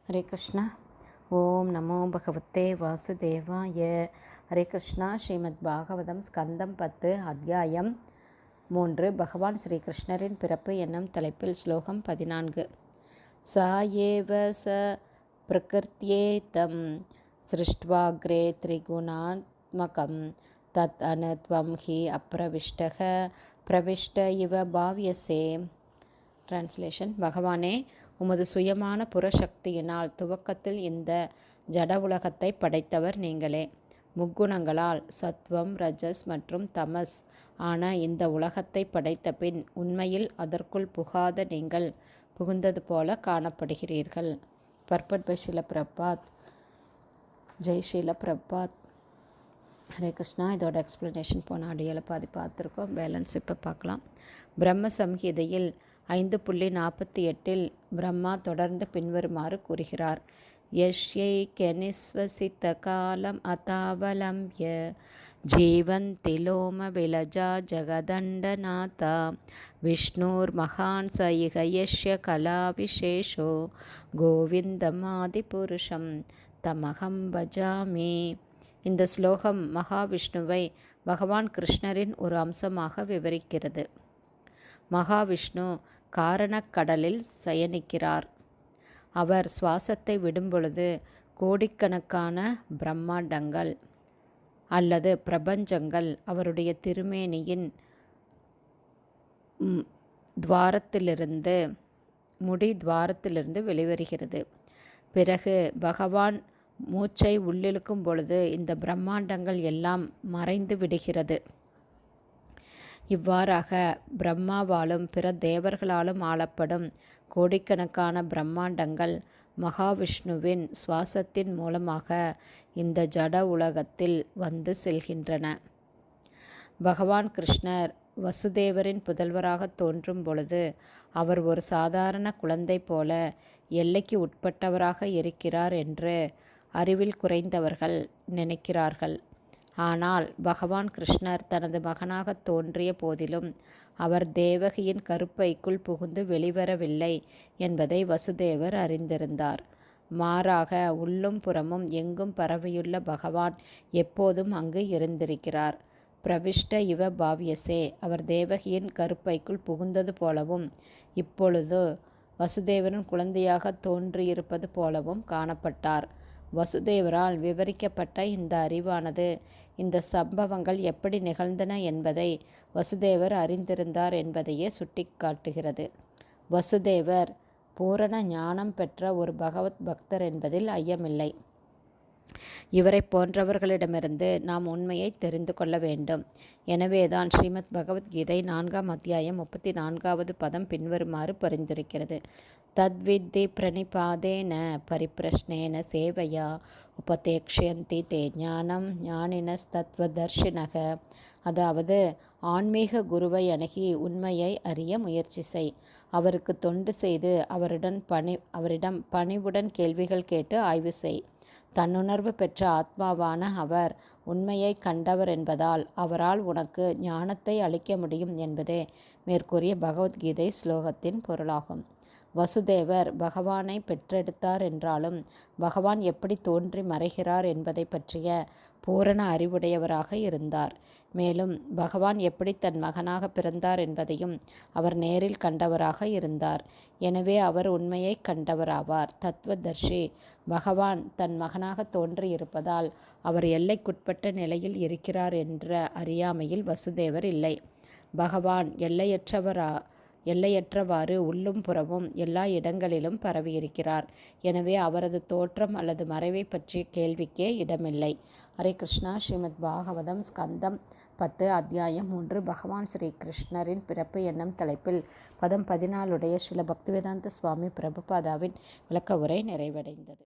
ஹரே கிருஷ்ணா. ஓம் நமோ பகவத்தே வாசுதேவாய. ஹரே கிருஷ்ணா. ஸ்ரீமத் பாகவதம் ஸ்கந்தம் 10 அத்தியாயம் 3 பகவான் ஸ்ரீகிருஷ்ணரின் பிறப்பு என்னும் தலைப்பில் ஸ்லோகம் 14. சா ஏவ ச பிரகிருத்யேதம் சிருஷ்ட்வாக்ரே திரிகுணாத்மகம் தத் அனுத்வம் ஹி அப்ரவிஷ்டக பிரவிஷ்ட இவ பாவ்யசே. டிரான்ஸ்லேஷன். பகவானே, உமது சுயமான புறசக்தியினால் துவக்கத்தில் இந்த ஜட உலகத்தை படைத்தவர் நீங்களே. முக்குணங்களால் சத்வம், ரஜஸ் மற்றும் தமஸ் ஆன இந்த உலகத்தை படைத்த பின் உண்மையில் அதற்குள் புகாத நீங்கள் புகுந்தது போல காணப்படுகிறீர்கள். Purport by Srila Prabhupad. ஜெய் ஷீல பிரபாத். ஹரே கிருஷ்ணா. இதோட எக்ஸ்ப்ளனேஷன் போன ஆடியோவில் பாதி பார்த்துருக்கோம். பேலன்ஸ் இப்போ பார்க்கலாம். பிரம்ம சம்ஹிதையில் 5.48 பிரம்மா தொடர்ந்து பின்வருமாறு கூறுகிறார். யஷ்யை கெனிஸ்வசித்த காலம் அதாவலம்ய ஜீவந்தி லோம விலஜா ஜகதண்டநாதா விஷ்ணுர் மகான் சயிக யஷ்ய கலா விசேஷோ கோவிந்தமாதி புருஷம் தமகம் பஜாமி. இந்த ஸ்லோகம் மகாவிஷ்ணுவை பகவான் கிருஷ்ணரின் ஒரு அம்சமாக விவரிக்கிறது. மகாவிஷ்ணு காரணக்கடலில் சயனிக்கிறார். அவர் சுவாசத்தை விடும்பொழுது கோடிக்கணக்கான பிரம்மாண்டங்கள் அல்லது பிரபஞ்சங்கள் அவருடைய திருமேனியின் துவாரத்திலிருந்து வெளிவருகிறது. பிறகு பகவான் மூச்சை உள்ளிழுக்கும் பொழுது இந்த பிரம்மாண்டங்கள் எல்லாம் மறைந்து விடுகிறது. இவ்வாறாக பிரம்மாவாலும் பிற தேவர்களாலும் ஆளப்படும் கோடிக்கணக்கான பிரம்மாண்டங்கள் மகாவிஷ்ணுவின் சுவாசத்தின் மூலமாக இந்த ஜட உலகத்தில் வந்து செல்கின்றன. பகவான் கிருஷ்ணர் வசுதேவரின் புதல்வராக தோன்றும் பொழுது அவர் ஒரு சாதாரண குழந்தை போல எல்லைக்கு உட்பட்டவராக இருக்கிறார் என்று அறிவில் குறைந்தவர்கள் நினைக்கிறார்கள். ஆனால் பகவான் கிருஷ்ணர் தனது மகனாக தோன்றிய போதிலும் அவர் தேவகியின் கருப்பைக்குள் புகுந்து வெளிவரவில்லை என்பதை வசுதேவர் அறிந்திருந்தார். மாறாக உள்ளும் புறமும் எங்கும் பரவியுள்ள பகவான் எப்போதும் அங்கு இருந்திருக்கிறார். பிரவிஷ்ட இவ பாவ்யசே, அவர் தேவகியின் கருப்பைக்குள் புகுந்தது போலவும் இப்பொழுது வசுதேவரின் குழந்தையாக தோன்றியிருப்பது போலவும் காணப்பட்டார். வசுதேவரால் விவரிக்கப்பட்ட இந்த அறிவானது இந்த சம்பவங்கள் எப்படி நிகழ்ந்தன என்பதை வசுதேவர் அறிந்திருந்தார் என்பதையே சுட்டிக்காட்டுகிறது. வசுதேவர் பூரண ஞானம் பெற்ற ஒரு பகவத் பக்தர் என்பதில் ஐயமில்லை. இவரை போன்றவர்களிடமிருந்து நாம் உண்மையை தெரிந்து கொள்ள வேண்டும். எனவேதான் ஸ்ரீமத் பகவத்கீதை 4ஆம் அத்தியாயம் 34வது பதம் பின்வருமாறு பரிந்துரைக்கிறது. தத்வித்தி பிரணிபாதேன பரிப்பிரஷ்னேன சேவையா உபதேக்ஷயந்தி தே ஞானம் ஞானினஸ்தத்வதர்ஷினக. அதாவது, ஆன்மீக குருவை அணுகி உண்மையை அறிய முயற்சி செய். அவருக்கு தொண்டு செய்து அவரிடம் பணிவுடன் கேள்விகள் கேட்டு ஆய்வு செய். தன்னுணர்வு பெற்ற ஆத்மாவான அவர் உண்மையை கண்டவர் என்பதால் அவரால் உனக்கு ஞானத்தை அளிக்க முடியும் என்பதே மேற்கூறிய பகவத்கீதை ஸ்லோகத்தின் பொருளாகும். வசுதேவர் பகவானை பெற்றெடுத்தார் என்றாலும் பகவான் எப்படி தோன்றி மறைகிறார் என்பதை பற்றிய பூரண அறிவுடையவராக இருந்தார். மேலும் பகவான் எப்படி தன் மகனாக பிறந்தார் என்பதையும் அவர் நேரில் கண்டவராக இருந்தார். எனவே அவர் உண்மையை கண்டவராவார். தத்துவதர்ஷி. பகவான் தன் மகனாக தோன்றியிருப்பதால் அவர் எல்லைக்குட்பட்ட நிலையில் இருக்கிறார் என்ற அறியாமையில் வசுதேவர் இல்லை. பகவான் எல்லையற்றவாறு உள்ளும் புறமும் எல்லா இடங்களிலும் பரவியிருக்கிறார். எனவே அவரது தோற்றம் அல்லது மறைவை பற்றிய கேள்விக்கே இடமில்லை. ஹரே கிருஷ்ணா. ஸ்ரீமத் பாகவதம் ஸ்கந்தம் 10 அத்தியாயம் 3 பகவான் ஸ்ரீ கிருஷ்ணரின் பிறப்பு என்னும் தலைப்பில் பதம் 14 ஸ்ரீல பக்திவேதாந்த சுவாமி பிரபுபாதாவின் விளக்க உரை நிறைவடைந்தது.